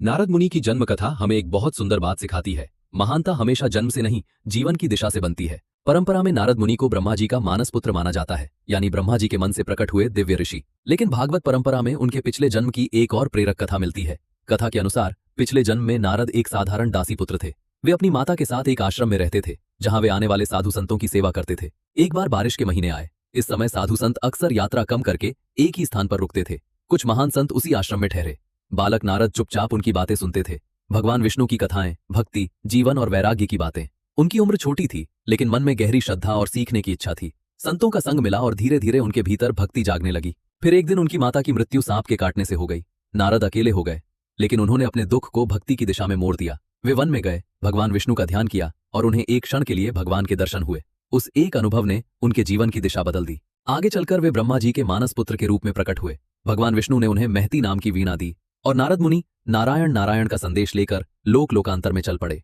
नारद मुनि की जन्म कथा हमें एक बहुत सुंदर बात सिखाती है। महानता हमेशा जन्म से नहीं, जीवन की दिशा से बनती है। परंपरा में नारद मुनि को ब्रह्मा जी का मानस पुत्र माना जाता है, यानी ब्रह्मा जी के मन से प्रकट हुए दिव्य ऋषि। लेकिन भागवत परंपरा में उनके पिछले जन्म की एक और प्रेरक कथा मिलती है। कथा के अनुसार पिछले जन्म में नारद एक साधारण दासी पुत्र थे। वे अपनी माता के साथ एक आश्रम में रहते थे, जहां वे आने वाले साधु संतों की सेवा करते थे। एक बार बारिश के महीने आए। इस समय साधु संत अक्सर यात्रा कम करके एक ही स्थान पर रुकते थे। कुछ महान संत उसी आश्रम में ठहरे। बालक नारद चुपचाप उनकी बातें सुनते थे। भगवान विष्णु की कथाएं, भक्ति, जीवन और वैराग्य की बातें। उनकी उम्र छोटी थी, लेकिन मन में गहरी श्रद्धा और सीखने की इच्छा थी। संतों का संग मिला और धीरे धीरे उनके भीतर भक्ति जागने लगी। फिर एक दिन उनकी माता की मृत्यु सांप के काटने से हो गई। नारद अकेले हो गए, लेकिन उन्होंने अपने दुख को भक्ति की दिशा में मोड़ दिया। वे वन में गए, भगवान विष्णु का ध्यान किया और उन्हें एक क्षण के लिए भगवान के दर्शन हुए। उस एक अनुभव ने उनके जीवन की दिशा बदल दी। आगे चलकर वे ब्रह्मा जी के मानस पुत्र के रूप में प्रकट हुए। भगवान विष्णु ने उन्हें महती नाम की वीणा दी और नारद मुनि नारायण नारायण का संदेश लेकर लोक लोकांतर में चल पड़े।